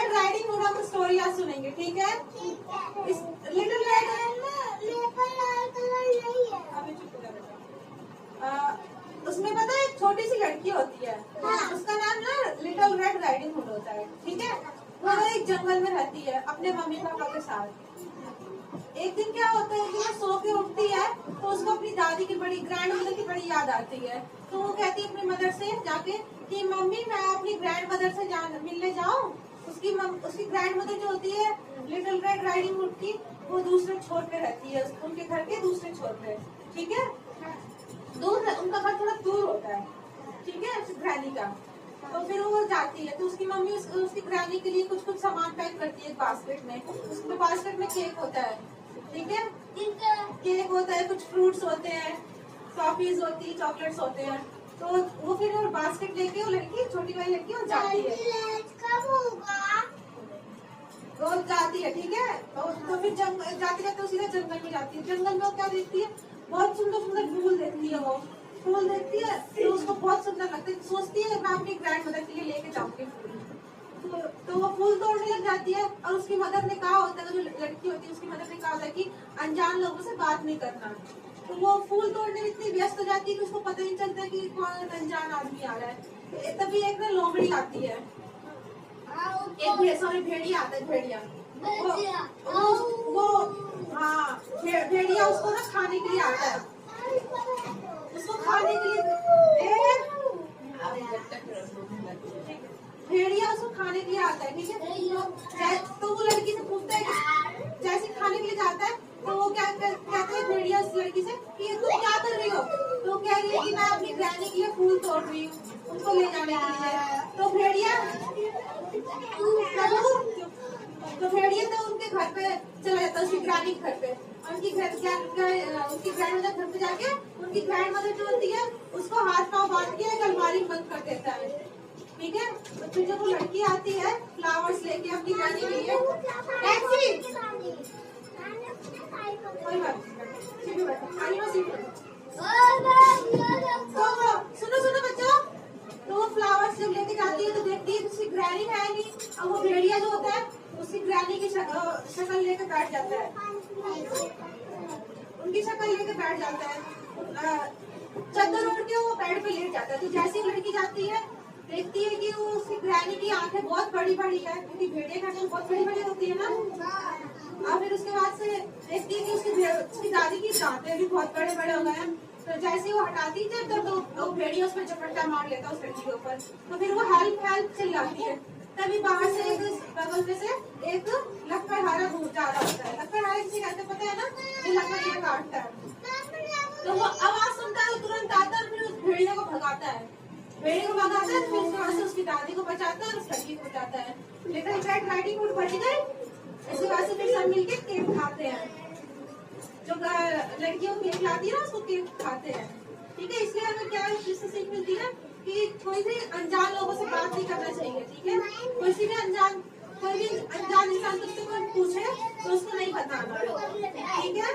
Red riding hood हम story आज सुनेंगे, ठीक है? लिटिल रेड उसमें पता है एक छोटी सी लड़की होती है, उसका नाम ना लिटिल रेड राइडिंग हुड होता है, ठीक है? वो एक जंगल में रहती है अपने मम्मी पापा के साथ। एक दिन क्या होता है कि वो सो के उठती है तो उसको अपनी दादी की बड़ी ग्रैंड मदर की बड़ी याद आती है। तो वो कहती है अपनी मदर से जाके कि मम्मी मैं अपनी ग्रैंड मदर से मिलने जाऊँ। उसकी ग्रैंड मदर जो होती है लिटिल रेड राइडिंग हुड की, वो दूसरे छोर पे रहती है, उनके घर के दूसरे छोर पे, ठीक है? दूर उनका घर थोड़ा दूर होता है, ठीक है, ग्रैनी का। तो फिर वो जाती है तो उसकी मम्मी उसकी ग्रैनी के लिए कुछ कुछ सामान पैक करती है बास्केट में। उसमें बास्केट में केक होता है, ठीक है? केक होता है, कुछ फ्रूट्स होते हैं, टॉफीज होती है, चॉकलेट्स होते हैं। तो वो फिर बास्केट लेके वो लड़की, छोटी वाली लड़की, वो जाती है, वो जाती है, ठीक है? तो फिर जाती रहती है, सीधा जंगल में जाती है। जंगल में वो क्या देखती है, बहुत सुंदर सुंदर फूल देखती है। वो फूल देखती है तो उसको बहुत सुंदर लगता है, सोचती है मैं अपनी ग्रैंड मदर के लिए लेके जाऊंगी फूल। तो वो फूल तोड़ने लग जाती है और उसकी मदर ने कहा होता है, जो लड़की होती है उसकी मदर ने कहा होता है कि अनजान लोगों से बात नहीं करना। तो वो फूल तोड़ने में इतनी व्यस्त हो जाती है कि उसको पता नहीं चलता कि कौन अनजान आदमी आ रहा है। तभी एक ना लोमड़ी आती है, एक भेड़िया आता है, भेड़िया। वो हाँ, भेड़िया उसको ना खाने के लिए आता है, उसको खाने के लिए भेड़िया उसको खाने के लिए आता है, ठीक है? तो वो लड़की से पूछता है कि जैसे खाने के लिए जाता है तो वो क्या कहता है भेड़िया उस लड़की से कि तुम क्या कर रही हो? तो कह रही है कि मैं अपनी ग्रैनी के लिए फूल तोड़ रही हूँ उनको ले जाने के लिए। तो भेड़िया तो उनके घर पे चला जाता है, उसकी ग्रैनी के घर पे। उनकी ग्रैंड मदर घर पे जाके उनकी ग्रैंड मदर जो होती है उसको हाथ पाँव बांध के एक अलमारी में बंद कर देता है, ठीक है? तो फिर जब वो लड़की आती है फ्लावर्स लेके अपनी ग्रैनी के लिए, सुनो सुनो बच्चों, तो वो फ्लावर्स जब लेके जाती है तो देखती है उसकी ग्रैनी है नहीं। अब वो भेड़िया जो होता है उसकी ग्रैनी की शक्ल लेके बैठ जाता है, उनकी शक्ल लेके बैठ जाता है, चादर ओढ़ के वो बेड पे लेट जाता है। तो जैसे ही लड़की जाती है देखती है कि वो उसकी ग्रैनी की आंखें बहुत बड़ी बड़ी है, क्योंकि भेड़िया की आंखें बहुत बड़ी बड़ी होती है ना। और फिर उसके बाद से देखती है कि उसकी दादी की दांतें भी बहुत बड़े बड़े हो गए हैं। तो जैसे वो हटाती है तो भेड़िया उस पर झपट्टा मार लेता है उस लड़की के ऊपर। तो फिर वो हेल्प हेल्प चिल्लाती है। तभी बाहर से एक बगल में से एक लकड़हारा जा रहा होता है। लकड़हारा किसी कहते पता है ना, जो लकड़ियाँ काटता है। तो वो आवाज सुनता है, वो तुरंत आता है, फिर उस भेड़िया को भगाता है, भेड़िया को भगाता है, फिर उसके बाद से उसकी दादी को बचाता है और उस लड़की को बचाता है। लेकिन रेड राइडिंग हुड बच गई। इसके बाद से फिर सब मिलके केक खाते हैं, जो लड़कियों को केक लाती है ना उसको केक खाते हैं, ठीक है? इसलिए हमें क्या इससे सीख मिलती है कि कोई भी अनजान लोगों से बात नहीं करना चाहिए, ठीक है? कोई भी अनजान इंसान तुमसे कोई पूछे तो उसको नहीं बताना, ठीक है?